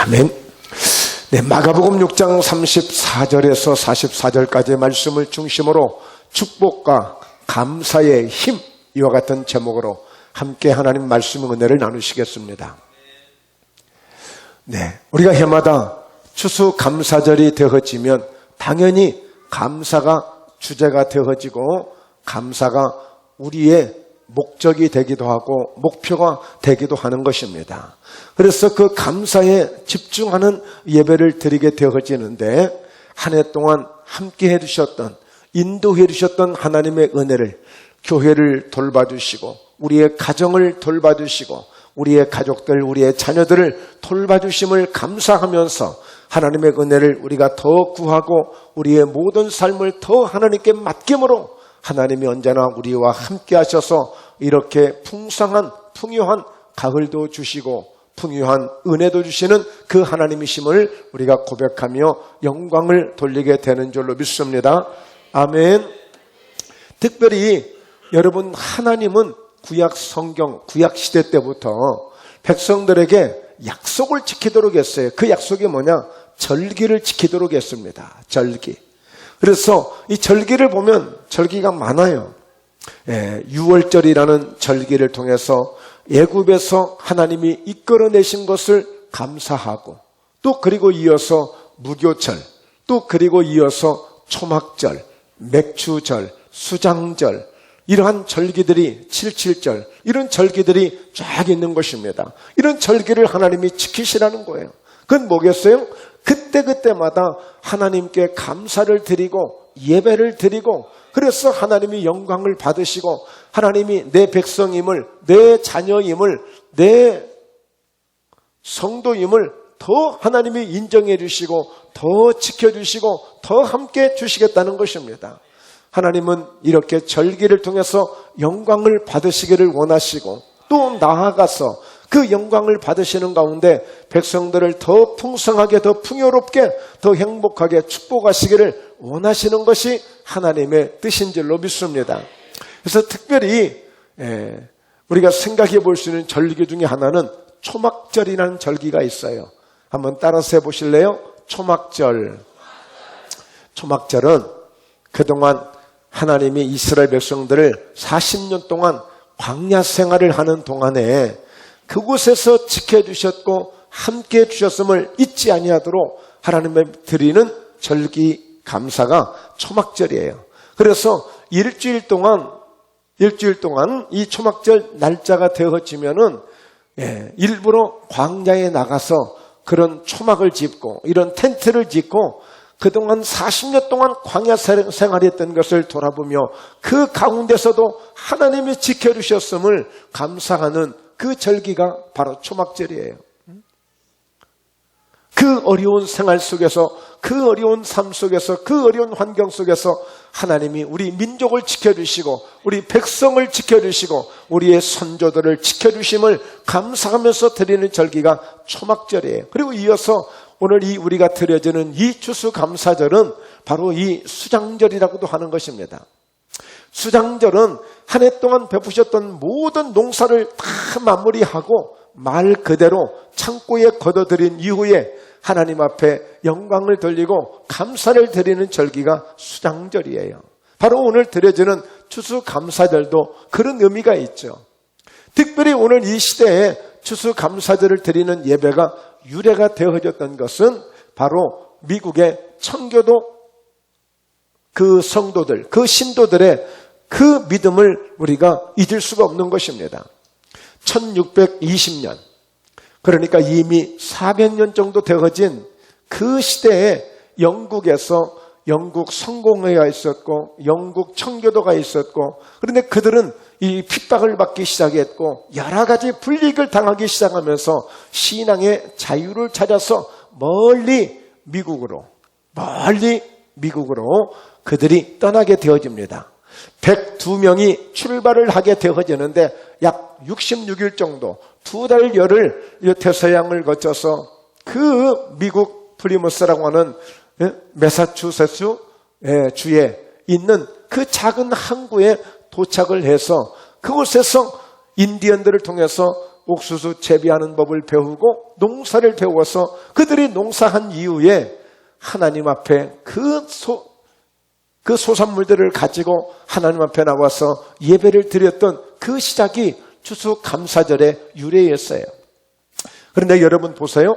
아멘. 네, 마가복음 6장 34절에서 44절까지의 말씀을 중심으로 축복과 감사의 힘, 이와 같은 제목으로 함께 하나님 말씀의 은혜를 나누시겠습니다. 네, 우리가 해마다 추수감사절이 되어지면 당연히 감사가 주제가 되어지고 감사가 우리의 목적이 되기도 하고 목표가 되기도 하는 것입니다. 그래서 그 감사에 집중하는 예배를 드리게 되어지는데 한 해 동안 함께 해주셨던, 인도해 주셨던 하나님의 은혜를, 교회를 돌봐주시고 우리의 가정을 돌봐주시고 우리의 가족들, 우리의 자녀들을 돌봐주심을 감사하면서 하나님의 은혜를 우리가 더 구하고 우리의 모든 삶을 더 하나님께 맡김으로 하나님이 언제나 우리와 함께 하셔서 이렇게 풍성한 풍요한 가을도 주시고 풍요한 은혜도 주시는 그 하나님이심을 우리가 고백하며 영광을 돌리게 되는 줄로 믿습니다. 아멘. 특별히 여러분, 하나님은 구약 성경, 구약 시대 때부터 백성들에게 약속을 지키도록 했어요. 그 약속이 뭐냐? 절기를 지키도록 했습니다. 절기. 그래서 이 절기를 보면 절기가 많아요. 6월절이라는 절기를 통해서 애굽에서 하나님이 이끌어내신 것을 감사하고, 또 그리고 이어서 무교절, 또 그리고 이어서 초막절, 맥주절, 수장절, 이러한 절기들이 77절, 이런 절기들이 쫙 있는 것입니다. 이런 절기를 하나님이 지키시라는 거예요. 그건 뭐겠어요? 그때그때마다 하나님께 감사를 드리고 예배를 드리고, 그래서 하나님이 영광을 받으시고 하나님이 내 백성임을, 내 자녀임을, 내 성도임을 더 하나님이 인정해 주시고 더 지켜주시고 더 함께 주시겠다는 것입니다. 하나님은 이렇게 절기를 통해서 영광을 받으시기를 원하시고, 또 나아가서 그 영광을 받으시는 가운데 백성들을 더 풍성하게, 더 풍요롭게, 더 행복하게 축복하시기를 원하시는 것이 하나님의 뜻인 줄로 믿습니다. 그래서 특별히 우리가 생각해 볼 수 있는 절기 중에 하나는 초막절이라는 절기가 있어요. 한번 따라서 해보실래요? 초막절. 초막절은 그동안 하나님이 이스라엘 백성들을 40년 동안 광야 생활을 하는 동안에 그곳에서 지켜주셨고 함께 해주셨음을 잊지 아니하도록 하나님의 드리는 절기 감사가 초막절이에요. 그래서 일주일 동안 이 초막절 날짜가 되어지면은 일부러 광야에 나가서 그런 초막을 짓고 이런 텐트를 짓고 그동안 40년 동안 광야 생활했던 것을 돌아보며 그 가운데서도 하나님이 지켜주셨음을 감사하는 그 절기가 바로 초막절이에요. 그 어려운 생활 속에서, 그 어려운 삶 속에서, 그 어려운 환경 속에서 하나님이 우리 민족을 지켜주시고 우리 백성을 지켜주시고 우리의 선조들을 지켜주심을 감사하면서 드리는 절기가 초막절이에요. 그리고 이어서 오늘 우리가 드려지는 이 추수감사절은 바로 이 수장절이라고도 하는 것입니다. 수장절은 한 해 동안 베푸셨던 모든 농사를 다 마무리하고 말 그대로 창고에 걷어들인 이후에 하나님 앞에 영광을 돌리고 감사를 드리는 절기가 수장절이에요. 바로 오늘 드려지는 추수감사절도 그런 의미가 있죠. 특별히 오늘 이 시대에 추수감사절을 드리는 예배가 유래가 되어졌던 것은 바로 미국의 청교도 그 성도들, 그 신도들의 그 믿음을 우리가 잊을 수가 없는 것입니다. 1620년, 그러니까 이미 400년 정도 되어진 그 시대에 영국에서 영국 성공회가 있었고 영국 청교도가 있었고, 그런데 그들은 이 핍박을 받기 시작했고 여러 가지 불이익을 당하기 시작하면서 신앙의 자유를 찾아서 멀리 미국으로 그들이 떠나게 되어집니다. 102명이 출발을 하게 되어지는데 약 66일 정도, 2달여를 태서양을 거쳐서 그 미국 플리머스라고 하는 매사추세츠 주에 있는 그 작은 항구에 도착을 해서 그곳에서 인디언들을 통해서 옥수수 재배하는 법을 배우고 농사를 배워서 그들이 농사한 이후에 하나님 앞에 그 소산물들을 가지고 하나님 앞에 나와서 예배를 드렸던 그 시작이 추수감사절의 유래였어요. 그런데 여러분 보세요.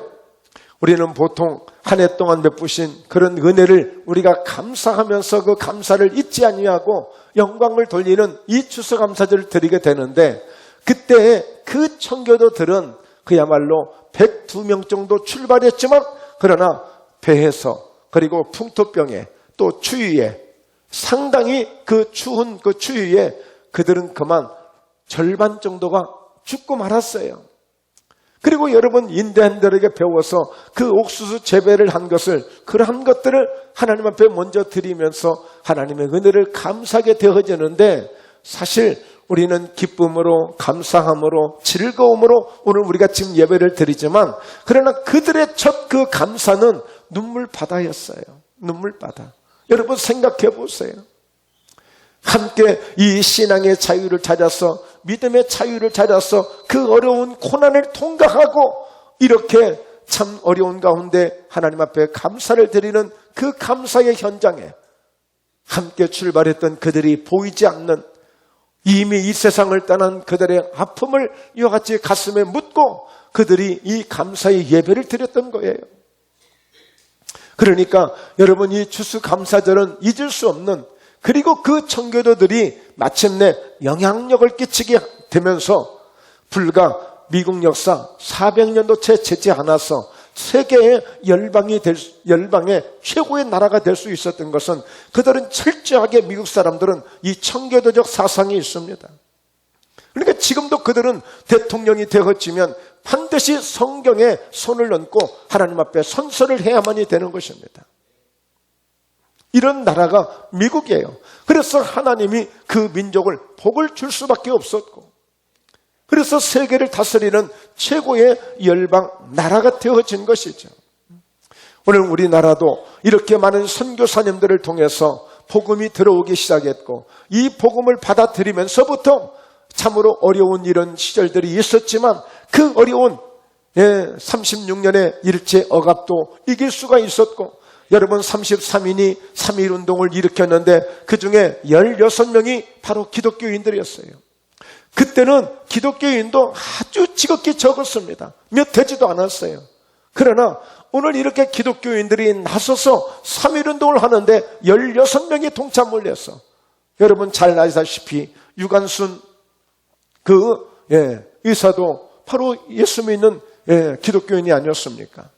우리는 보통 한 해 동안 베푸신 그런 은혜를 우리가 감사하면서 그 감사를 잊지 아니하고 영광을 돌리는 이 추수감사절을 드리게 되는데, 그때 그 청교도들은 그야말로 102명 정도 출발했지만, 그러나 배에서 그리고 풍토병에 또 추위에 상당히 그 추운 그 추위에 그들은 그만 절반 정도가 죽고 말았어요. 그리고 여러분, 인대한들에게 배워서 그 옥수수 재배를 한 것을, 그러한 것들을 하나님 앞에 먼저 드리면서 하나님의 은혜를 감사하게 되어지는데, 사실 우리는 기쁨으로, 감사함으로, 즐거움으로 오늘 우리가 지금 예배를 드리지만, 그러나 그들의 첫 그 감사는 눈물바다였어요. 눈물바다. 여러분 생각해 보세요. 함께 이 신앙의 자유를 찾아서, 믿음의 자유를 찾아서 그 어려운 고난을 통과하고 이렇게 참 어려운 가운데 하나님 앞에 감사를 드리는 그 감사의 현장에 함께 출발했던 그들이 보이지 않는, 이미 이 세상을 떠난 그들의 아픔을 이와 같이 가슴에 묻고 그들이 이 감사의 예배를 드렸던 거예요. 그러니까 여러분, 이 추수감사절은 잊을 수 없는, 그리고 그 청교도들이 마침내 영향력을 끼치게 되면서 불과 미국 역사 400년도 채 되지 않아서 세계의 열방의 최고의 나라가 될 수 있었던 것은, 그들은 철저하게, 미국 사람들은 이 청교도적 사상이 있습니다. 그러니까 지금도 그들은 대통령이 되어지면 반드시 성경에 손을 얹고 하나님 앞에 선서를 해야만이 되는 것입니다. 이런 나라가 미국이에요. 그래서 하나님이 그 민족을 복을 줄 수밖에 없었고, 그래서 세계를 다스리는 최고의 열방 나라가 되어진 것이죠. 오늘 우리나라도 이렇게 많은 선교사님들을 통해서 복음이 들어오기 시작했고, 이 복음을 받아들이면서부터 참으로 어려운 이런 시절들이 있었지만, 그 어려운 36년의 일제 억압도 이길 수가 있었고, 여러분 33인이 3.1운동을 일으켰는데 그 중에 16명이 바로 기독교인들이었어요. 그때는 기독교인도 아주 지극히 적었습니다. 몇 되지도 않았어요. 그러나 오늘 이렇게 기독교인들이 나서서 3.1운동을 하는데 16명이 동참을 해서, 여러분 잘 아시다시피 유관순 의사도 바로 예수 믿는 기독교인이 아니었습니까?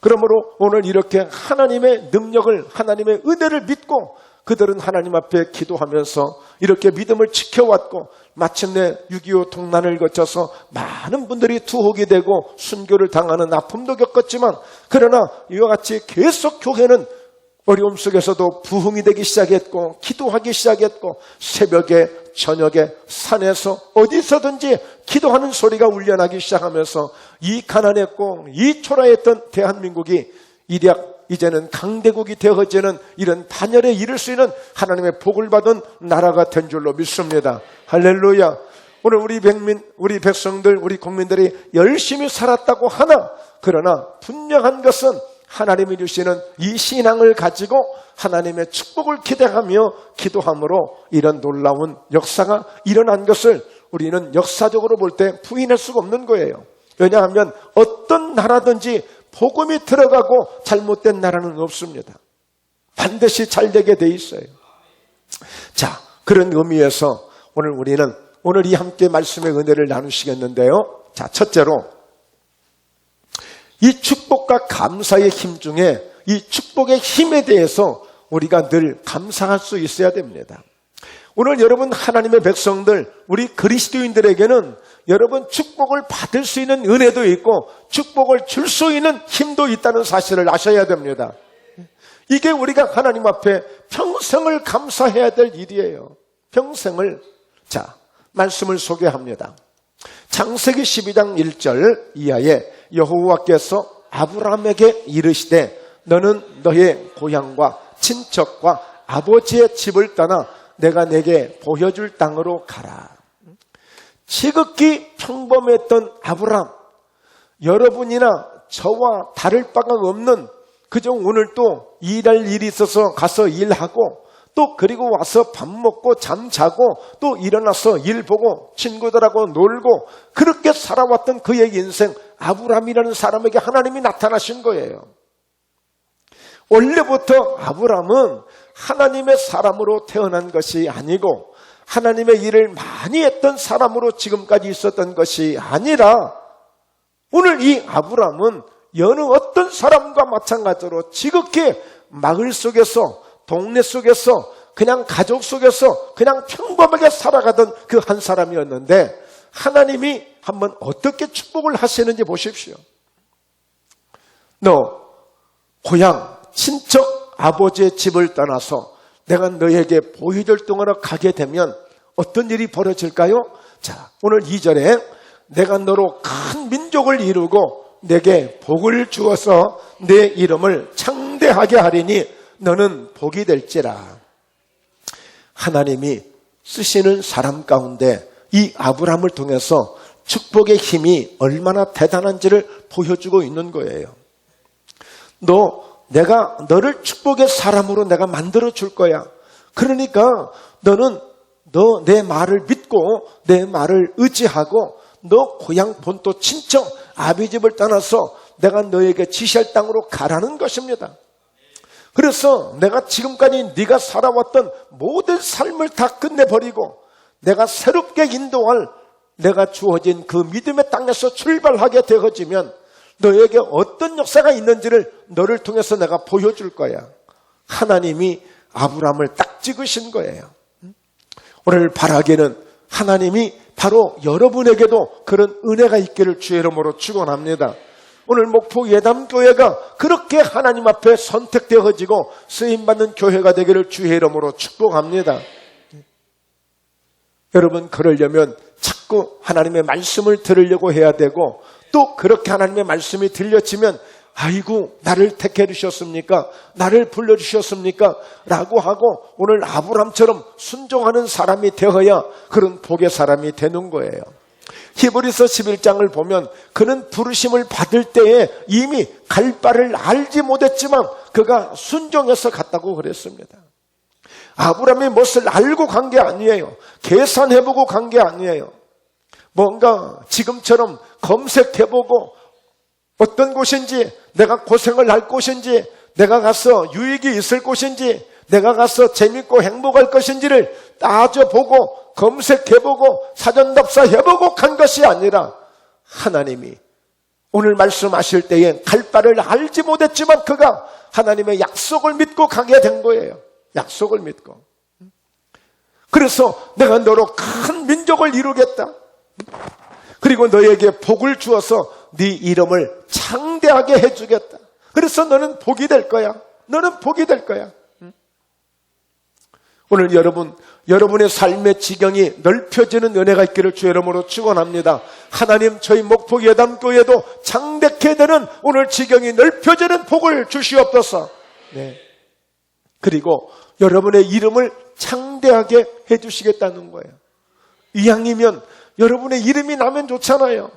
그러므로 오늘 이렇게 하나님의 능력을, 하나님의 은혜를 믿고 그들은 하나님 앞에 기도하면서 이렇게 믿음을 지켜왔고, 마침내 6.25 동란을 거쳐서 많은 분들이 투옥이 되고 순교를 당하는 아픔도 겪었지만, 그러나 이와 같이 계속 교회는 어려움 속에서도 부흥이 되기 시작했고, 기도하기 시작했고, 새벽에 저녁에 산에서 어디서든지 기도하는 소리가 울려나기 시작하면서 이 가난했고 이 초라했던 대한민국이 이제는 강대국이 되어지는 이런 반열에 이를 수 있는 하나님의 복을 받은 나라가 된 줄로 믿습니다. 할렐루야. 오늘 우리 백성들, 우리 국민들이 열심히 살았다고 하나, 그러나 분명한 것은 하나님이 주시는 이 신앙을 가지고 하나님의 축복을 기대하며 기도함으로 이런 놀라운 역사가 일어난 것을 우리는 역사적으로 볼 때 부인할 수가 없는 거예요. 왜냐하면 어떤 나라든지 복음이 들어가고 잘못된 나라는 없습니다. 반드시 잘 되게 돼 있어요. 자, 그런 의미에서 오늘 이 함께 말씀의 은혜를 나누시겠는데요. 자, 첫째로 이 축복과 감사의 힘 중에 이 축복의 힘에 대해서 우리가 늘 감사할 수 있어야 됩니다. 오늘 여러분 하나님의 백성들, 우리 그리스도인들에게는 여러분 축복을 받을 수 있는 은혜도 있고 축복을 줄 수 있는 힘도 있다는 사실을 아셔야 됩니다. 이게 우리가 하나님 앞에 평생을 감사해야 될 일이에요. 평생을. 자, 말씀을 소개합니다. 창세기 12장 1절 이하에 여호와께서 아브라함에게 이르시되 너는 너의 고향과 친척과 아버지의 집을 떠나 내가 내게 보여줄 땅으로 가라. 지극히 평범했던 아브람, 여러분이나 저와 다를 바가 없는, 그저 오늘 또 일할 일이 있어서 가서 일하고 또 그리고 와서 밥 먹고 잠 자고 또 일어나서 일 보고 친구들하고 놀고 그렇게 살아왔던 그의 인생, 아브람이라는 사람에게 하나님이 나타나신 거예요. 원래부터 아브람은 하나님의 사람으로 태어난 것이 아니고 하나님의 일을 많이 했던 사람으로 지금까지 있었던 것이 아니라 오늘 이 아브람은 여느 어떤 사람과 마찬가지로 지극히 마을 속에서, 동네 속에서, 그냥 가족 속에서 그냥 평범하게 살아가던 그 한 사람이었는데 하나님이 한번 어떻게 축복을 하시는지 보십시오. 너 고향, 친척, 아버지의 집을 떠나서 내가 너에게 보여줄 동안에 가게 되면 어떤 일이 벌어질까요? 자, 오늘 2절에 내가 너로 큰 민족을 이루고 내게 복을 주어서 내 이름을 창대하게 하리니 너는 복이 될지라. 하나님이 쓰시는 사람 가운데 이 아브람을 통해서 축복의 힘이 얼마나 대단한지를 보여주고 있는 거예요. 내가 너를 축복의 사람으로 내가 만들어 줄 거야. 그러니까 너는 내 말을 믿고 내 말을 의지하고 너 고향 본토 친척 아비 집을 떠나서 내가 너에게 지시할 땅으로 가라는 것입니다. 그래서 내가 지금까지 네가 살아왔던 모든 삶을 다 끝내버리고 내가 새롭게 인도할 내가 주어진 그 믿음의 땅에서 출발하게 되어지면 너에게 어떤 역사가 있는지를 너를 통해서 내가 보여줄 거야. 하나님이 아브람을 딱 찍으신 거예요. 오늘 바라기는 하나님이 바로 여러분에게도 그런 은혜가 있기를 주의 이름으로 축원합니다. 오늘 목포 예담교회가 그렇게 하나님 앞에 선택되어지고 쓰임받는 교회가 되기를 주의 이름으로 축복합니다. 여러분, 그러려면 자꾸 하나님의 말씀을 들으려고 해야 되고 또 그렇게 하나님의 말씀이 들려지면 아이고 나를 택해 주셨습니까? 나를 불러주셨습니까? 라고 하고 오늘 아브람처럼 순종하는 사람이 되어야 그런 복의 사람이 되는 거예요. 히브리서 11장을 보면 그는 부르심을 받을 때에 이미 갈 바를 알지 못했지만 그가 순종해서 갔다고 그랬습니다. 아브람이 무엇을 알고 간 게 아니에요. 계산해보고 간 게 아니에요. 뭔가 지금처럼 검색해보고 어떤 곳인지, 내가 고생을 할 곳인지, 내가 가서 유익이 있을 곳인지, 내가 가서 재밌고 행복할 것인지를 따져보고 검색해보고 사전답사해보고 간 것이 아니라 하나님이 오늘 말씀하실 때에 갈 바를 알지 못했지만 그가 하나님의 약속을 믿고 가게 된 거예요. 약속을 믿고. 그래서 내가 너로 큰 민족을 이루겠다. 그리고 너에게 복을 주어서 네 이름을 창대하게 해주겠다. 그래서 너는 복이 될 거야. 너는 복이 될 거야. 오늘 여러분의 삶의 지경이 넓혀지는 은혜가 있기를 주의 이름으로 축원합니다. 하나님, 저희 목포 예담교회도 창대케 되는 오늘 지경이 넓혀지는 복을 주시옵소서. 네. 그리고 여러분의 이름을 창대하게 해주시겠다는 거예요. 이왕이면 여러분의 이름이 나면 좋잖아요.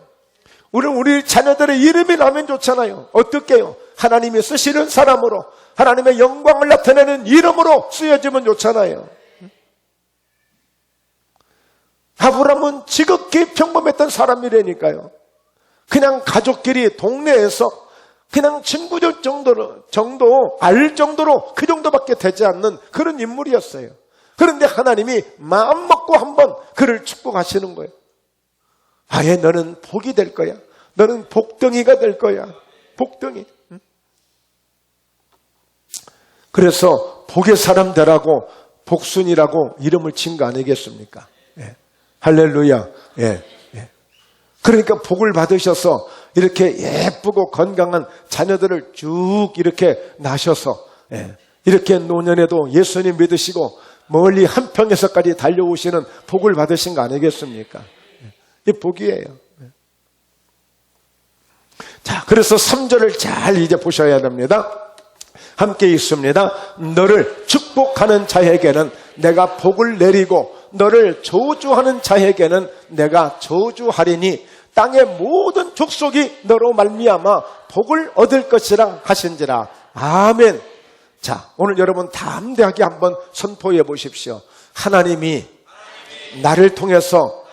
우리 자녀들의 이름이 나면 좋잖아요. 어떻게 해요? 하나님이 쓰시는 사람으로 하나님의 영광을 나타내는 이름으로 쓰여지면 좋잖아요. 아브람은 지극히 평범했던 사람이라니까요. 그냥 가족끼리 동네에서 그냥 친구들 정도 알 정도로 그 정도밖에 되지 않는 그런 인물이었어요. 그런데 하나님이 마음 먹고 한번 그를 축복하시는 거예요. 아예 너는 복이 될 거야. 너는 복덩이가 될 거야. 복덩이. 그래서 복의 사람 되라고 복순이라고 이름을 진 거 아니겠습니까? 예. 할렐루야. 예. 예. 그러니까 복을 받으셔서 이렇게 예쁘고 건강한 자녀들을 쭉 이렇게 낳으셔서 예. 이렇게 노년에도 예수님 믿으시고 멀리 한평에서까지 달려오시는 복을 받으신 거 아니겠습니까? 이 복이에요. 자, 그래서 3절을 잘 이제 보셔야 됩니다. 함께 읽습니다. 너를 축복하는 자에게는 내가 복을 내리고 너를 저주하는 자에게는 내가 저주하리니 땅의 모든 족속이 너로 말미암아 복을 얻을 것이라 하신지라. 아멘. 자, 오늘 여러분 담대하게 한번 선포해 보십시오. 하나님이 나를 통해서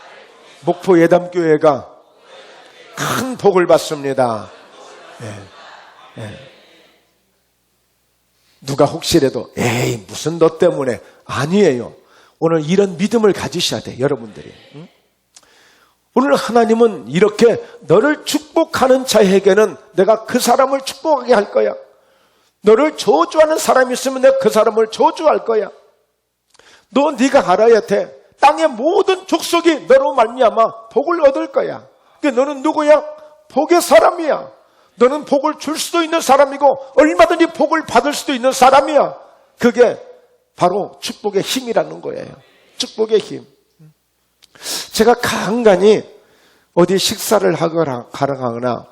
목포 예담교회가 큰 복을 받습니다. 누가 혹시라도 에이 무슨 너 때문에, 아니에요. 오늘 이런 믿음을 가지셔야 돼, 여러분들이. 오늘 하나님은 이렇게 너를 축복하는 자에게는 내가 그 사람을 축복하게 할 거야. 너를 저주하는 사람이 있으면 내가 그 사람을 저주할 거야. 네가 알아야 돼. 땅의 모든 족속이 너로 말미암아 복을 얻을 거야. 그러니까 너는 누구야? 복의 사람이야. 너는 복을 줄 수도 있는 사람이고 얼마든지 복을 받을 수도 있는 사람이야. 그게 바로 축복의 힘이라는 거예요. 축복의 힘. 제가 간간히 어디 식사를 가거나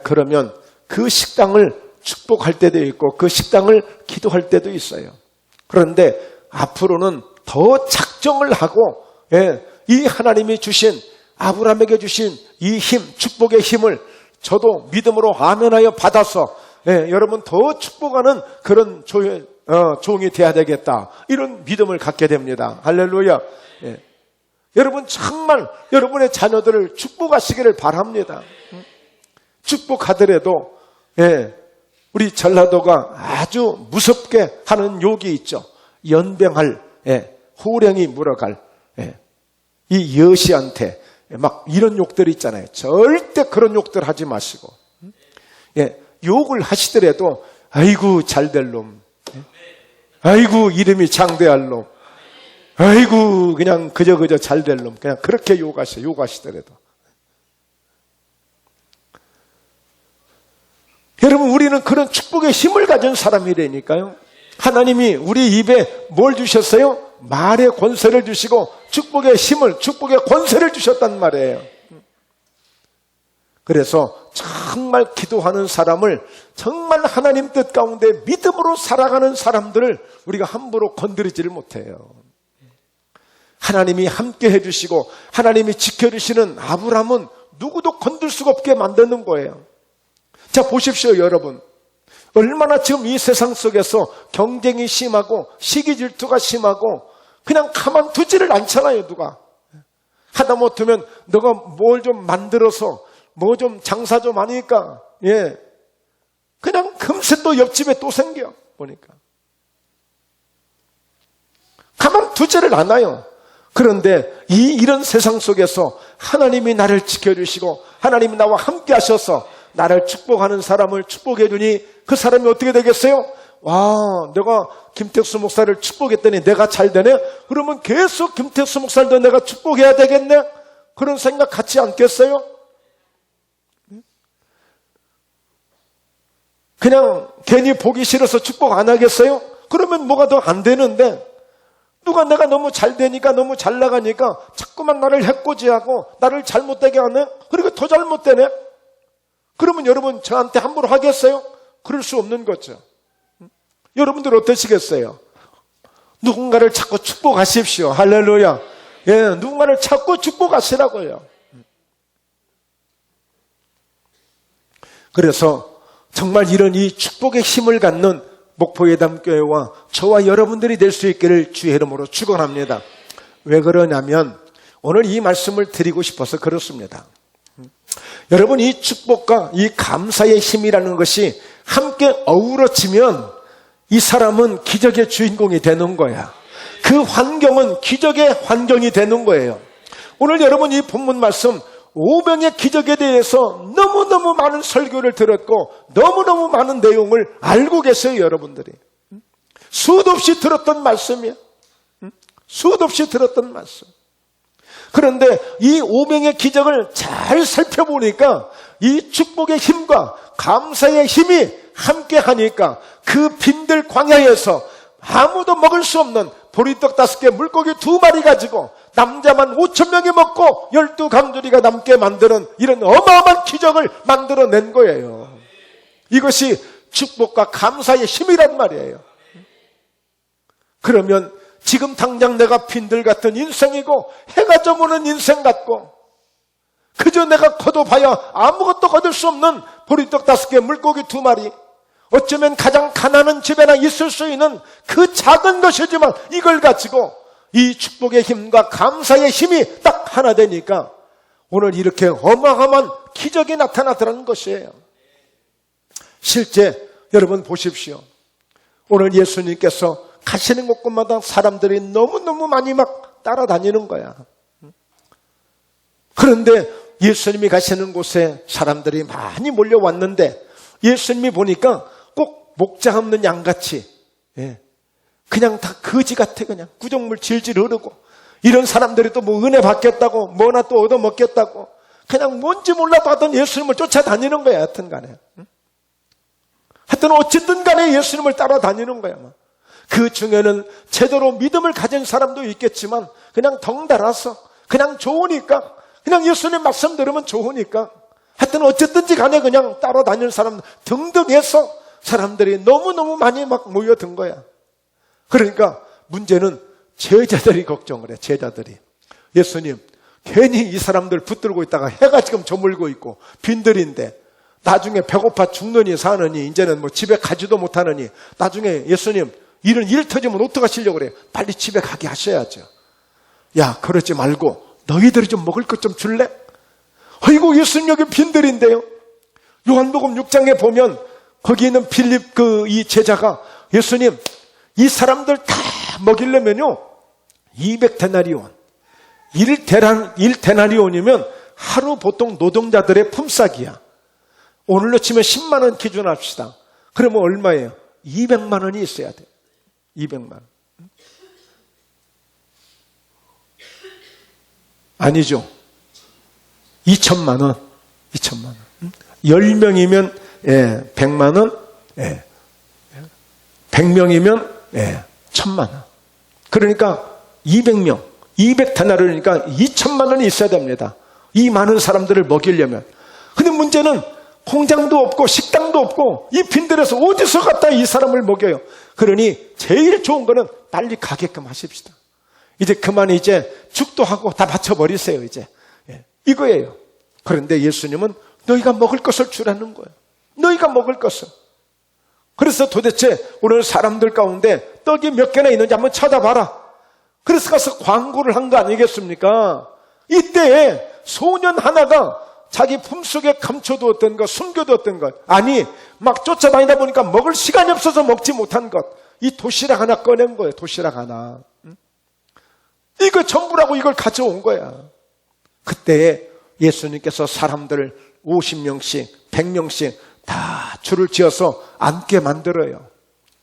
그러면 그 식당을 축복할 때도 있고 그 식당을 기도할 때도 있어요. 그런데 앞으로는 더 작정을 하고 이 하나님이 주신, 아브라함에게 주신 이 힘, 축복의 힘을 저도 믿음으로 아멘하여 받아서 여러분 더 축복하는 그런 종이 돼야 되겠다, 이런 믿음을 갖게 됩니다. 할렐루야. 여러분 정말 여러분의 자녀들을 축복하시기를 바랍니다. 축복하더라도 우리 전라도가 아주 무섭게 하는 욕이 있죠. 연병할 호령이 물어갈 이 여시한테 막 이런 욕들이 있잖아요. 절대 그런 욕들 하지 마시고 욕을 하시더라도 아이고 잘될 놈, 아이고 이름이 장대할 놈, 아이고 그냥 그저 잘될 놈, 그냥 그렇게 욕하시더라도. 여러분 우리는 그런 축복의 힘을 가진 사람이라니까요. 하나님이 우리 입에 뭘 주셨어요? 말의 권세를 주시고 축복의 힘을, 축복의 권세를 주셨단 말이에요. 그래서 정말 기도하는 사람을, 정말 하나님 뜻 가운데 믿음으로 살아가는 사람들을 우리가 함부로 건드리지를 못해요. 하나님이 함께 해주시고 하나님이 지켜주시는 아브라함은 누구도 건들 수가 없게 만드는 거예요. 자, 보십시오 여러분. 얼마나 지금 이 세상 속에서 경쟁이 심하고 시기 질투가 심하고 그냥 가만두지를 않잖아요. 누가 하다 못하면 너가 뭘 좀 만들어서 뭐 좀 장사 좀 하니까 그냥 금세 또 옆집에 또 생겨 보니까 가만두지를 않아요. 그런데 이런 세상 속에서 하나님이 나를 지켜주시고 하나님이 나와 함께 하셔서 나를 축복하는 사람을 축복해 주니 그 사람이 어떻게 되겠어요? 와, 내가 김택수 목사를 축복했더니 내가 잘 되네? 그러면 계속 김택수 목사도 내가 축복해야 되겠네? 그런 생각 갖지 않겠어요? 그냥 괜히 보기 싫어서 축복 안 하겠어요? 그러면 뭐가 더 안 되는데 누가 내가 너무 잘 되니까, 너무 잘 나가니까 자꾸만 나를 해코지하고 나를 잘못되게 하네? 그리고 더 잘못되네? 그러면 여러분 저한테 함부로 하겠어요? 그럴 수 없는 거죠. 여러분들 어떠시겠어요? 누군가를 자꾸 축복하십시오. 할렐루야. 누군가를 자꾸 축복하시라고요. 그래서 정말 이런 이 축복의 힘을 갖는 목포예담교회와 저와 여러분들이 될 수 있기를 주의 이름으로 축원합니다. 왜 그러냐면 오늘 이 말씀을 드리고 싶어서 그렇습니다. 여러분 이 축복과 이 감사의 힘이라는 것이 함께 어우러지면 이 사람은 기적의 주인공이 되는 거야. 그 환경은 기적의 환경이 되는 거예요. 오늘 여러분 이 본문 말씀 5병의 기적에 대해서 너무너무 많은 설교를 들었고 너무너무 많은 내용을 알고 계세요. 여러분들이 수도 없이 들었던 말씀이에요. 수도 없이 들었던 말씀. 그런데 이 5병의 기적을 잘 살펴보니까 이 축복의 힘과 감사의 힘이 함께 하니까 그 빈들 광야에서 아무도 먹을 수 없는 보리떡 5개, 물고기 2마리 가지고 남자만 5,000명이 먹고 12강조리가 남게 만드는 이런 어마어마한 기적을 만들어낸 거예요. 이것이 축복과 감사의 힘이란 말이에요. 그러면 지금 당장 내가 빈들 같은 인생이고 해가 저무는 인생 같고 그저 내가 거둬봐야 아무것도 거둘 수 없는 보리떡 5개, 물고기 2마리, 어쩌면 가장 가난한 집에나 있을 수 있는 그 작은 것이지만 이걸 가지고 이 축복의 힘과 감사의 힘이 딱 하나 되니까 오늘 이렇게 어마어마한 기적이 나타나더라는 것이에요. 실제 여러분 보십시오. 오늘 예수님께서 가시는 곳곳마다 사람들이 너무너무 많이 막 따라다니는 거야. 그런데 예수님이 가시는 곳에 사람들이 많이 몰려왔는데 예수님이 보니까 꼭 목장 없는 양같이 그냥 다 거지 같아. 그냥 구정물 질질 흐르고 이런 사람들이 또 뭐 은혜 받겠다고 뭐나 또 얻어먹겠다고 그냥 뭔지 몰라도 하여튼 예수님을 쫓아다니는 거야. 하여튼 간에 하여튼 어쨌든 간에 예수님을 따라다니는 거야. 그 중에는 제대로 믿음을 가진 사람도 있겠지만 그냥 덩달아서 그냥 좋으니까 그냥 예수님 말씀 들으면 좋으니까 하여튼 어쨌든지 간에 그냥 따라다니는 사람 등등해서 사람들이 너무너무 많이 막 모여든 거야. 그러니까 문제는 제자들이 걱정을 해. 제자들이 예수님 괜히 이 사람들 붙들고 있다가 해가 지금 저물고 있고 빈들인데 나중에 배고파 죽느니 사느니 이제는 뭐 집에 가지도 못하느니 나중에 예수님 이런 일 터지면 어떡하시려고 그래. 빨리 집에 가게 하셔야죠. 야 그러지 말고 너희들이 좀 먹을 것 좀 줄래? 아이고 예수님 여기 빈들인데요. 요한복음 6장에 보면 거기 있는 빌립 이 제자가 예수님 이 사람들 다 먹이려면요 200데나리온 1데나리온이면 하루 보통 노동자들의 품삯이야. 오늘로 치면 10만 원 기준 합시다. 그러면 얼마예요? 200만 원이 있어야 돼. 200만 원. 아니죠. 2천만 원. 2천만 원. 10명이면 100만 원. 100명이면 1000만 원. 그러니까 200명. 200데나리온이니까 2천만 원이 있어야 됩니다. 이 많은 사람들을 먹이려면. 근데 문제는 공장도 없고 식당도 없고 이 빈들에서 어디서 갖다 이 사람을 먹여요. 그러니 제일 좋은 거는 빨리 가게끔 하십시다. 이제 그만 이제 죽도 하고 다 바쳐버리세요. 이제 이거예요. 그런데 예수님은 너희가 먹을 것을 주라는 거예요. 너희가 먹을 것을. 그래서 도대체 오늘 사람들 가운데 떡이 몇 개나 있는지 한번 찾아봐라. 그래서 가서 광고를 한 거 아니겠습니까? 이때에 소년 하나가 자기 품속에 감춰두었던 것, 숨겨두었던 것, 아니 막 쫓아다니다 보니까 먹을 시간이 없어서 먹지 못한 것, 이 도시락 하나 꺼낸 거예요. 도시락 하나. 이거 전부라고 이걸 가져온 거야. 그때에 예수님께서 사람들을 50명씩 100명씩 다 줄을 지어서 앉게 만들어요.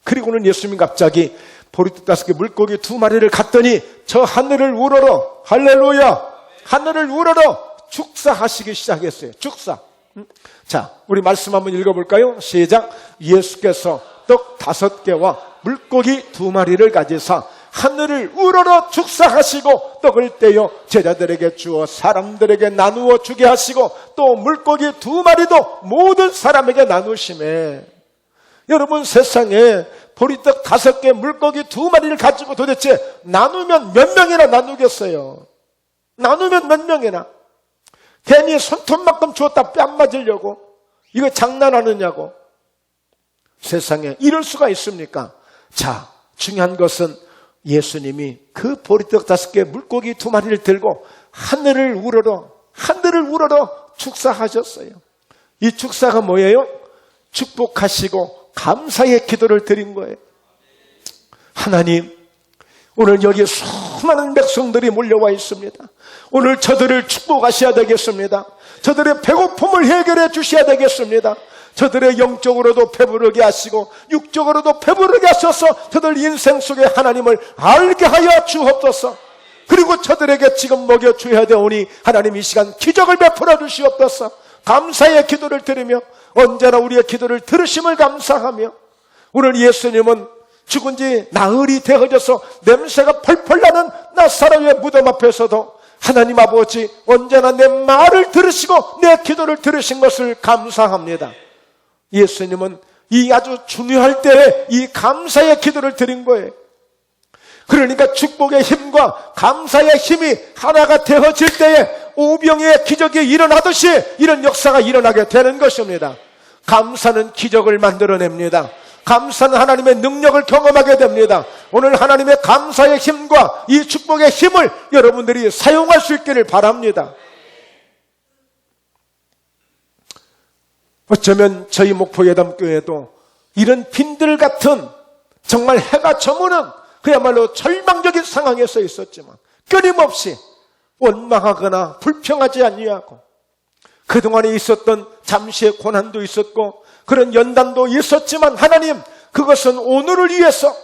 그리고는 예수님이 갑자기 보리떡 5개 물고기 2마리를 갖더니 저 하늘을 우러러, 할렐루야, 하늘을 우러러 축사하시기 시작했어요. 축사. 자, 우리 말씀 한번 읽어볼까요? 시작. 예수께서 떡 5개와 물고기 2마리를 가지사 하늘을 우러러 축사하시고 떡을 떼어 제자들에게 주어 사람들에게 나누어 주게 하시고 또 물고기 2마리도 모든 사람에게 나누심에. 여러분 세상에 보리떡 5개 물고기 2마리를 가지고 도대체 나누면 몇 명이나 나누겠어요? 나누면 몇 명이나? 괜히 손톱만큼 주었다 뺨 맞으려고? 이거 장난하느냐고? 세상에 이럴 수가 있습니까? 자, 중요한 것은 예수님이 그 보리떡 5개 물고기 2마리를 들고 하늘을 우러러 축사하셨어요. 이 축사가 뭐예요? 축복하시고 감사의 기도를 드린 거예요. 하나님, 오늘 여기에 수많은 백성들이 몰려와 있습니다. 오늘 저들을 축복하셔야 되겠습니다. 저들의 배고픔을 해결해 주셔야 되겠습니다. 저들의 영적으로도 배부르게 하시고 육적으로도 배부르게 하셔서 저들 인생 속에 하나님을 알게 하여 주옵소서. 그리고 저들에게 지금 먹여 주어야 되오니 하나님 이 시간 기적을 베풀어 주시옵소서. 감사의 기도를 드리며 언제나 우리의 기도를 들으심을 감사하며 오늘 예수님은 죽은 지 나흘이 되어져서 냄새가 펄펄 나는 나사렛의 무덤 앞에서도 하나님 아버지 언제나 내 말을 들으시고 내 기도를 들으신 것을 감사합니다. 예수님은 이 아주 중요할 때에 이 감사의 기도를 드린 거예요. 그러니까 축복의 힘과 감사의 힘이 하나가 되어질 때에 오병이의 기적이 일어나듯이 이런 역사가 일어나게 되는 것입니다. 감사는 기적을 만들어냅니다. 감사는 하나님의 능력을 경험하게 됩니다. 오늘 하나님의 감사의 힘과 이 축복의 힘을 여러분들이 사용할 수 있기를 바랍니다. 어쩌면 저희 목포예담교회도 이런 빈들 같은 정말 해가 저무는 그야말로 절망적인 상황에 서 있었지만 끊임없이 원망하거나 불평하지 아니하고 그동안에 있었던 잠시의 고난도 있었고 그런 연단도 있었지만 하나님, 그것은 오늘을 위해서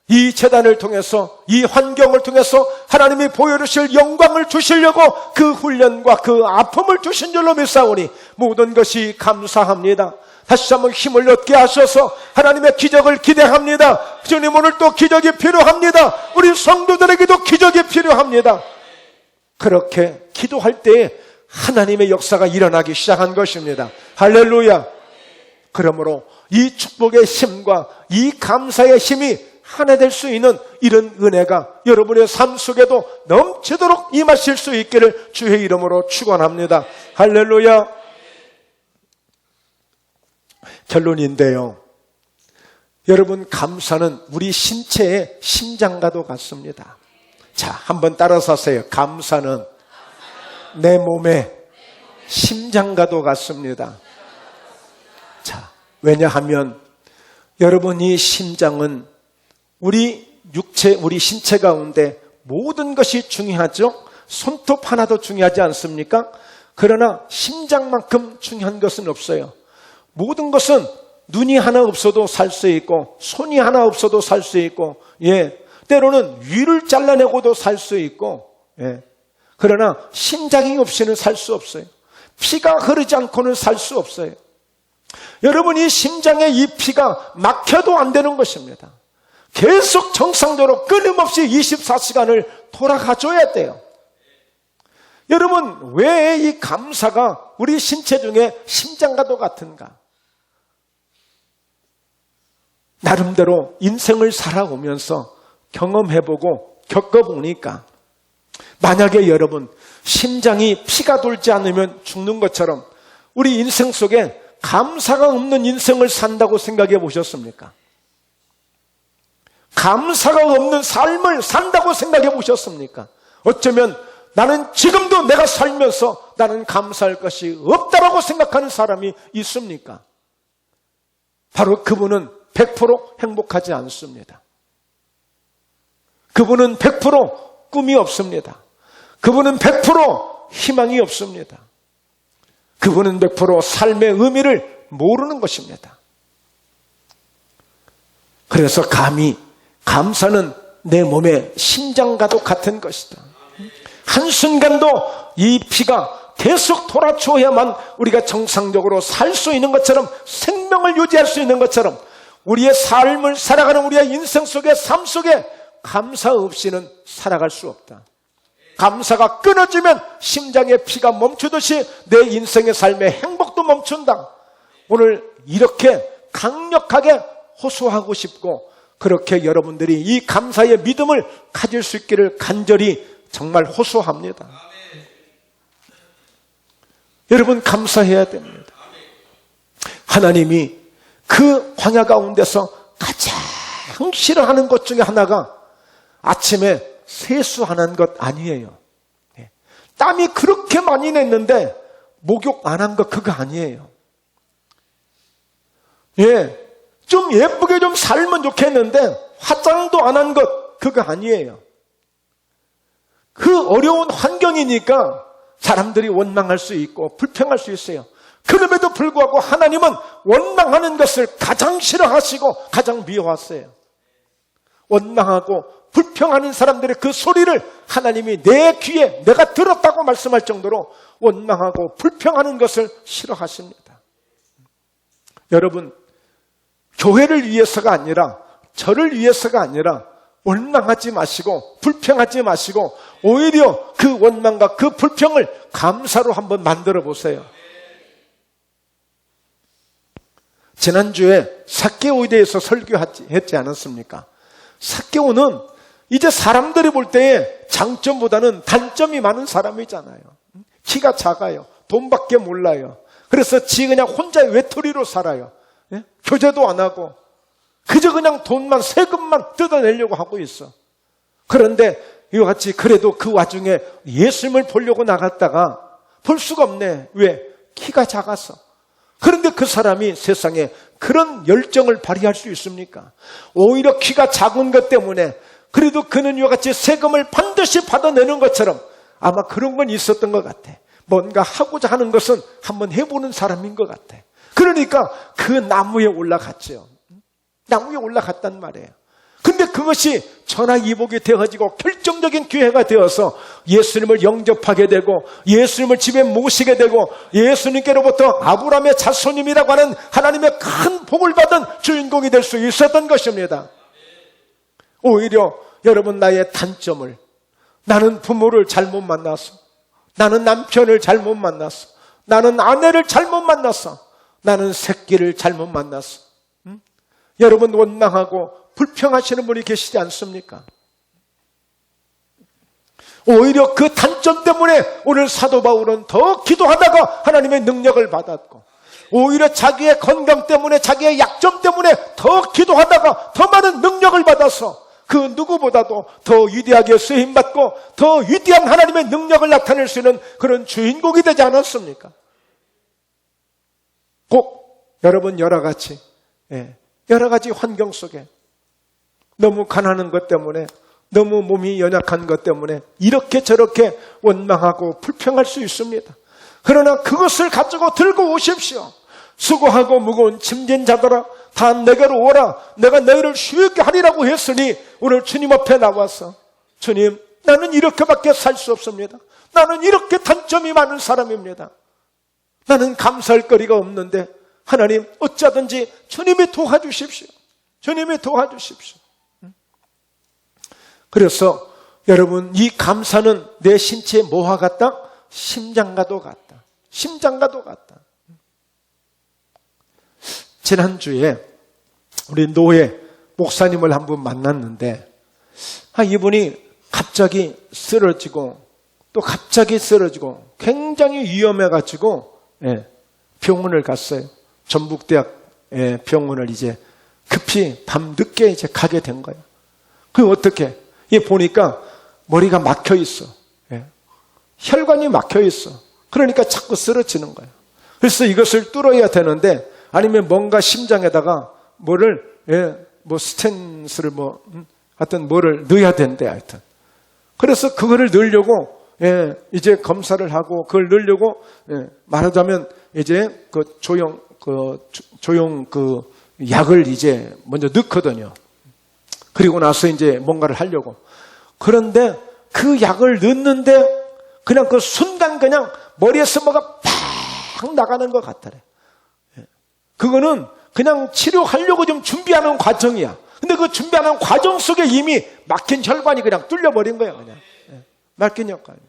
이 재단을 통해서 이 환경을 통해서 하나님이 보여주실 영광을 주시려고 그 훈련과 그 아픔을 주신 줄로 믿사오니 모든 것이 감사합니다. 다시 한번 힘을 얻게 하셔서 하나님의 기적을 기대합니다. 주님, 오늘 또 기적이 필요합니다. 우리 성도들에게도 기적이 필요합니다. 그렇게 기도할 때에 하나님의 역사가 일어나기 시작한 것입니다. 할렐루야. 그러므로 이 축복의 힘과 이 감사의 힘이 하나 될 수 있는 이런 은혜가 여러분의 삶 속에도 넘치도록 임하실 수 있기를 주의 이름으로 축원합니다. 할렐루야. 결론인데요, 여러분, 감사는 우리 신체의 심장과도 같습니다. 자, 한번 따라서 하세요. 감사는 내 몸의 심장과도 같습니다. 자, 왜냐하면 여러분, 이 심장은 우리 육체, 우리 신체 가운데 모든 것이 중요하죠. 손톱 하나도 중요하지 않습니까? 그러나 심장만큼 중요한 것은 없어요. 모든 것은 눈이 하나 없어도 살 수 있고 손이 하나 없어도 살 수 있고, 때로는 위를 잘라내고도 살 수 있고, 그러나 심장이 없이는 살 수 없어요. 피가 흐르지 않고는 살 수 없어요. 여러분, 이 심장에 이 피가 막혀도 안 되는 것입니다. 계속 정상적으로 끊임없이 24시간을 돌아가줘야 돼요. 여러분, 왜 이 감사가 우리 신체 중에 심장과도 같은가? 나름대로 인생을 살아오면서 경험해보고 겪어보니까, 만약에 여러분 심장이 피가 돌지 않으면 죽는 것처럼 우리 인생 속에 감사가 없는 인생을 산다고 생각해 보셨습니까? 감사가 없는 삶을 산다고 생각해 보셨습니까? 어쩌면 나는 지금도 내가 살면서 나는 감사할 것이 없다라고 생각하는 사람이 있습니까? 바로 그분은 100% 행복하지 않습니다. 그분은 100% 꿈이 없습니다. 그분은 100% 희망이 없습니다. 그분은 100% 삶의 의미를 모르는 것입니다. 그래서 감히 감사는 내 몸의 심장과도 같은 것이다. 한순간도 이 피가 계속 돌아줘야만 우리가 정상적으로 살 수 있는 것처럼, 생명을 유지할 수 있는 것처럼, 우리의 삶을 살아가는 우리의 인생 속의 삶 속에 감사 없이는 살아갈 수 없다. 감사가 끊어지면 심장의 피가 멈추듯이 내 인생의 삶의 행복도 멈춘다. 오늘 이렇게 강력하게 호소하고 싶고, 그렇게 여러분들이 이 감사의 믿음을 가질 수 있기를 간절히 정말 호소합니다. 여러분, 감사해야 됩니다. 하나님이 그 광야 가운데서 가장 싫어하는 것 중에 하나가 아침에 세수하는 것 아니에요. 땀이 그렇게 많이 냈는데 목욕 안 한 것 그거 아니에요. 좀 예쁘게 좀 살면 좋겠는데 화장도 안 한 것 그거 아니에요. 그 어려운 환경이니까 사람들이 원망할 수 있고 불평할 수 있어요. 그럼에도 불구하고 하나님은 원망하는 것을 가장 싫어하시고 가장 미워하세요. 원망하고 불평하는 사람들의 그 소리를 하나님이 내 귀에 내가 들었다고 말씀할 정도로 원망하고 불평하는 것을 싫어하십니다. 여러분, 교회를 위해서가 아니라, 저를 위해서가 아니라 원망하지 마시고 불평하지 마시고 오히려 그 원망과 그 불평을 감사로 한번 만들어 보세요. 지난주에 삭개오에 대해서 설교했지 않았습니까? 삭개오는 이제 사람들이 볼 때에 장점보다는 단점이 많은 사람이잖아요. 키가 작아요. 돈밖에 몰라요. 그래서 지 그냥 혼자 외톨이로 살아요. 예? 교제도 안 하고 그저 그냥 돈만 세금만 뜯어내려고 하고 있어. 그런데 이와 같이 그래도 그 와중에 예수님을 보려고 나갔다가 볼 수가 없네. 왜? 키가 작아서. 그런데 그 사람이 세상에 그런 열정을 발휘할 수 있습니까? 오히려 키가 작은 것 때문에 그래도 그는 이와 같이 세금을 반드시 받아내는 것처럼 아마 그런 건 있었던 것 같아. 뭔가 하고자 하는 것은 한번 해보는 사람인 것 같아. 그러니까 그 나무에 올라갔죠. 나무에 올라갔단 말이에요. 근데 그것이 전화위복이 되어지고 결정적인 기회가 되어서 예수님을 영접하게 되고 예수님을 집에 모시게 되고 예수님께로부터 아브라함의 자손님이라고 하는 하나님의 큰 복을 받은 주인공이 될 수 있었던 것입니다. 오히려 여러분 나의 단점을, 나는 부모를 잘못 만났어, 나는 남편을 잘못 만났어, 나는 아내를 잘못 만났어, 나는 새끼를 잘못 만났어. 여러분 원망하고 불평하시는 분이 계시지 않습니까? 오히려 그 단점 때문에 오늘 사도 바울은 더 기도하다가 하나님의 능력을 받았고, 오히려 자기의 건강 때문에, 자기의 약점 때문에 더 기도하다가 더 많은 능력을 받아서 그 누구보다도 더 위대하게 쓰임받고 더 위대한 하나님의 능력을 나타낼 수 있는 그런 주인공이 되지 않았습니까? 꼭 여러분 여러 가지 환경 속에 너무 가난한 것 때문에, 너무 몸이 연약한 것 때문에 이렇게 저렇게 원망하고 불평할 수 있습니다. 그러나 그것을 가지고 들고 오십시오. 수고하고 무거운 짐진 자들아 다 내게로 오라. 내가 너희를 쉬게 하리라고 했으니 오늘 주님 앞에 나와서 주님, 나는 이렇게밖에 살 수 없습니다. 나는 이렇게 단점이 많은 사람입니다. 나는 감사할 거리가 없는데 하나님 어쩌든지 주님이 도와주십시오. 주님이 도와주십시오. 그래서 여러분 이 감사는 내 신체의 뭐와 같다? 심장과도 같다. 심장과도 같다. 지난주에 우리 노예 목사님을 한 분 만났는데 이분이 갑자기 쓰러지고 또 갑자기 쓰러지고 굉장히 위험해가지고 병원을 갔어요. 전북대학 병원을 이제 급히 밤 늦게 이제 가게 된 거예요. 그 어떻게? 보니까 머리가 막혀 있어. 혈관이 막혀 있어. 그러니까 자꾸 쓰러지는 거예요. 그래서 이것을 뚫어야 되는데 아니면 뭔가 심장에다가 스텐스를 하여튼 뭐를 넣어야 된대, 하여튼. 그래서 그거를 넣으려고, 이제 검사를 하고 그걸 넣으려고, 말하자면 이제 조용 약을 이제 먼저 넣거든요. 그리고 나서 이제 뭔가를 하려고. 그런데 그 약을 넣는데 그냥 그 순간 그냥 머리에서 뭐가 팍 나가는 것 같더래. 그거는 그냥 치료하려고 좀 준비하는 과정이야. 근데 그 준비하는 과정 속에 이미 막힌 혈관이 그냥 뚫려버린 거야, 그냥. 막힌 혈관이.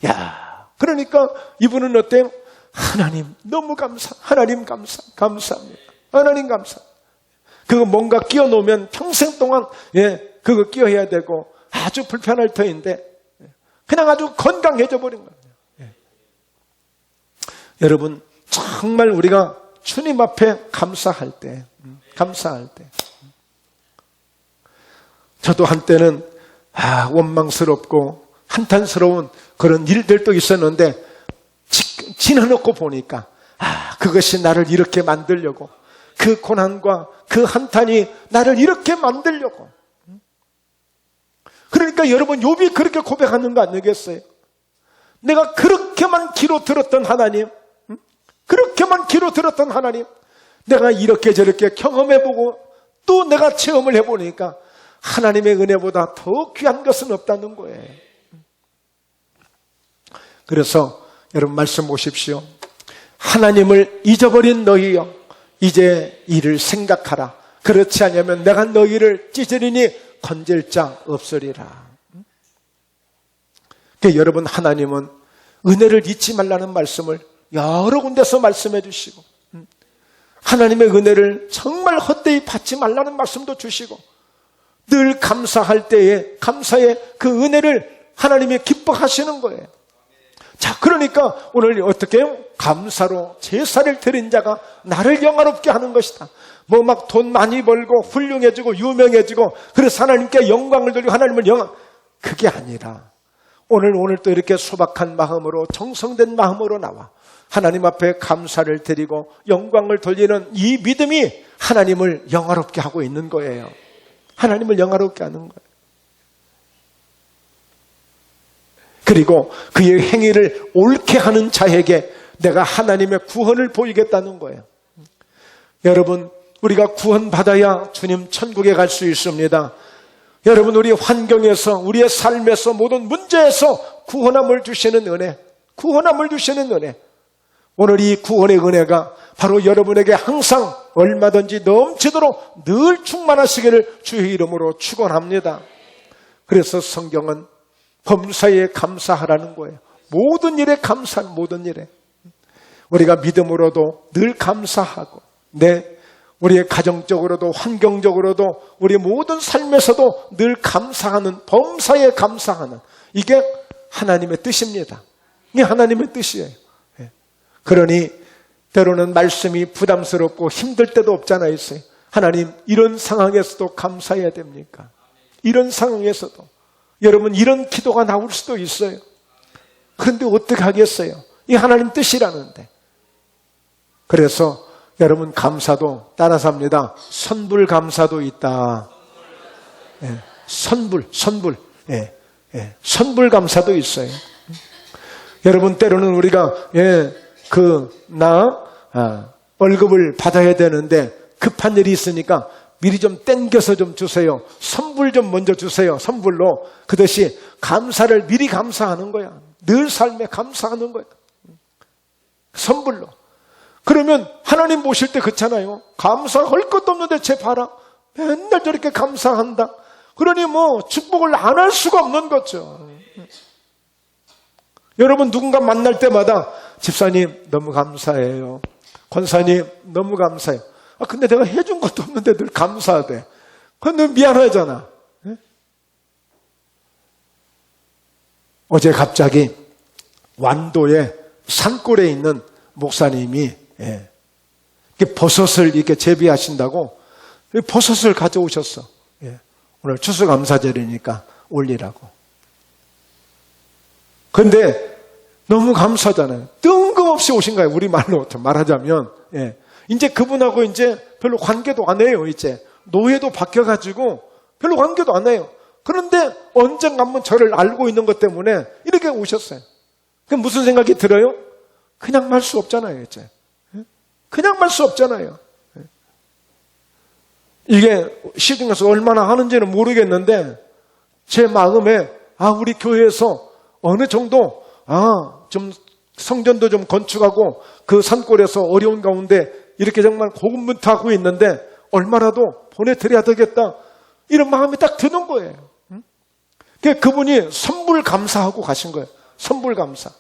야, 그러니까 이분은 어때요? 하나님, 너무 하나님 감사합니다. 하나님 감사합니다. 그거 뭔가 끼워 놓으면 평생 동안, 그거 끼워야 되고 아주 불편할 터인데, 그냥 아주 건강해져 버린 거예요. 여러분, 정말 우리가 주님 앞에 감사할 때, 저도 한때는 원망스럽고 한탄스러운 그런 일들도 있었는데 지나놓고 보니까 그것이 나를 이렇게 만들려고, 그 고난과 그 한탄이 나를 이렇게 만들려고. 그러니까 여러분 욥이 그렇게 고백하는 거 아니겠어요? 내가 그렇게만 귀로 들었던 하나님, 그렇게만 귀로 들었던 하나님, 내가 이렇게 저렇게 경험해보고 또 내가 체험을 해보니까 하나님의 은혜보다 더 귀한 것은 없다는 거예요. 그래서 여러분 말씀 보십시오. 하나님을 잊어버린 너희여, 이제 이를 생각하라. 그렇지 않으면 내가 너희를 찢으리니 건질 자 없으리라. 그러니까 여러분, 하나님은 은혜를 잊지 말라는 말씀을 여러 군데서 말씀해 주시고, 하나님의 은혜를 정말 헛되이 받지 말라는 말씀도 주시고, 늘 감사할 때에 감사의 그 은혜를 하나님이 기뻐하시는 거예요. 자, 그러니까 오늘 어떻게 해요? 감사로 제사를 드린 자가 나를 영화롭게 하는 것이다. 뭐 막 돈 많이 벌고 훌륭해지고 유명해지고 그래서 하나님께 영광을 돌리고 하나님을 그게 아니라 오늘 또 이렇게 소박한 마음으로 정성된 마음으로 나와 하나님 앞에 감사를 드리고 영광을 돌리는 이 믿음이 하나님을 영화롭게 하고 있는 거예요. 하나님을 영화롭게 하는 거예요. 그리고 그의 행위를 옳게 하는 자에게 내가 하나님의 구원을 보이겠다는 거예요. 여러분, 우리가 구원받아야 주님 천국에 갈 수 있습니다. 여러분, 우리 환경에서 우리의 삶에서 모든 문제에서 구원함을 주시는 은혜, 구원함을 주시는 은혜. 오늘 이 구원의 은혜가 바로 여러분에게 항상 얼마든지 넘치도록 늘 충만하시기를 주의 이름으로 축원합니다. 그래서 성경은 범사에 감사하라는 거예요. 모든 일에 감사한 모든 일에. 우리가 믿음으로도 늘 감사하고, 우리의 가정적으로도 환경적으로도 우리 모든 삶에서도 늘 감사하는, 범사에 감사하는, 이게 하나님의 뜻입니다. 이게 하나님의 뜻이에요. 그러니 때로는 말씀이 부담스럽고 힘들 때도 없잖아요. 하나님, 이런 상황에서도 감사해야 됩니까? 이런 상황에서도 여러분, 이런 기도가 나올 수도 있어요. 그런데 어떻게 하겠어요? 이 하나님 뜻이라는데. 그래서 여러분, 감사도 따라서 합니다. 선불 감사도 있다. 선불. 선불 감사도 있어요. 여러분, 때로는 우리가 월급을 받아야 되는데 급한 일이 있으니까 미리 좀 땡겨서 좀 주세요. 선불 좀 먼저 주세요. 선불로. 그것이 감사를 미리 감사하는 거야. 늘 삶에 감사하는 거야. 선불로. 그러면 하나님 보실 때 그렇잖아요. 감사할 것도 없는데 쟤 봐라. 맨날 저렇게 감사한다. 그러니 뭐 축복을 안 할 수가 없는 거죠. 여러분, 누군가 만날 때마다 집사님 너무 감사해요. 권사님 너무 감사해요. 근데 내가 해준 것도 없는데 늘 감사하대. 그건 미안하잖아. 어제 갑자기 완도의 산골에 있는 목사님이 버섯을 이렇게 재배하신다고 버섯을 가져오셨어. 오늘 추수감사절이니까 올리라고. 그런데 너무 감사하잖아요. 뜬금없이 오신 거예요. 우리말로 말하자면. 이제 그분하고 이제 별로 관계도 안 해요. 이제 노예도 바뀌어가지고 별로 관계도 안 해요. 그런데 언젠가 한번 저를 알고 있는 것 때문에 이렇게 오셨어요. 그럼 무슨 생각이 들어요? 그냥 말 수 없잖아요. 이제 그냥 말 수 없잖아요. 이게 시중에서 얼마나 하는지는 모르겠는데 제 마음에 우리 교회에서 어느 정도 좀 성전도 좀 건축하고 그 산골에서 어려운 가운데 이렇게 정말 고군분투하고 있는데 얼마라도 보내드려야 되겠다, 이런 마음이 딱 드는 거예요. 그분이 선불 감사하고 가신 거예요. 선불 감사.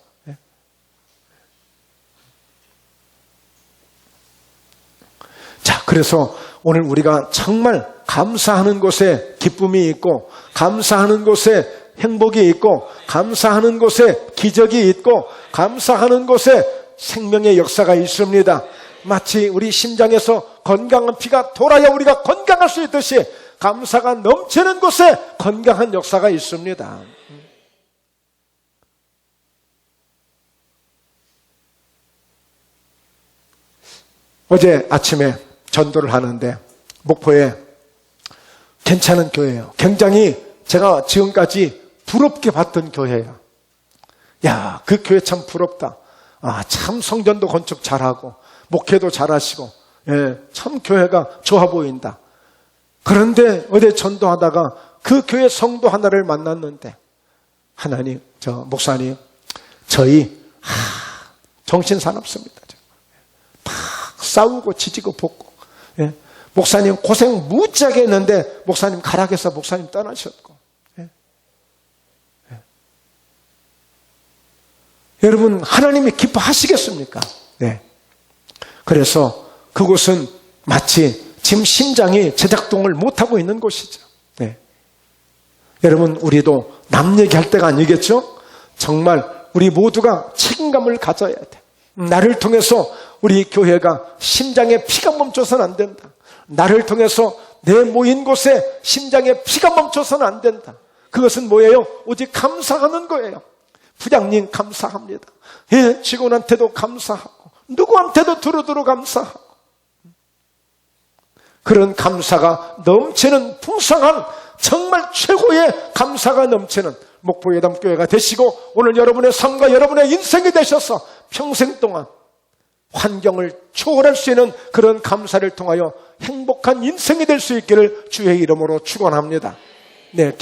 자, 그래서 오늘 우리가 정말 감사하는 곳에 기쁨이 있고, 감사하는 곳에 행복이 있고, 감사하는 곳에 기적이 있고, 감사하는 곳에 생명의 역사가 있습니다. 마치 우리 심장에서 건강한 피가 돌아야 우리가 건강할 수 있듯이 감사가 넘치는 곳에 건강한 역사가 있습니다. 어제 아침에 전도를 하는데 목포에 괜찮은 교회예요. 굉장히 제가 지금까지 부럽게 봤던 교회예요. 야, 그 교회 참 부럽다. 참 성전도 건축 잘하고 목회도 잘하시고, 참 교회가 좋아 보인다. 그런데 어제 전도하다가 그 교회 성도 하나를 만났는데, 하나님, 목사님, 저희 정신사납습니다. 막 싸우고 지지고 볶고, 목사님 고생 무지하게 했는데 목사님 가락에서 목사님 떠나셨고, 여러분, 하나님이 기뻐하시겠습니까? 네. 그래서 그곳은 마치 지금 심장이 제작동을 못하고 있는 곳이죠. 네. 여러분, 우리도 남 얘기할 때가 아니겠죠? 정말 우리 모두가 책임감을 가져야 돼. 나를 통해서 우리 교회가 심장에 피가 멈춰서는 안 된다. 나를 통해서 내 모인 곳에 심장에 피가 멈춰서는 안 된다. 그것은 뭐예요? 오직 감사하는 거예요. 부장님 감사합니다. 예, 직원한테도 감사하고 누구한테도 두루두루 감사하고, 그런 감사가 넘치는 풍성한 정말 최고의 감사가 넘치는 목포예담교회가 되시고, 오늘 여러분의 삶과 여러분의 인생이 되셔서 평생 동안 환경을 초월할 수 있는 그런 감사를 통하여 행복한 인생이 될 수 있기를 주의 이름으로 축원합니다. 네.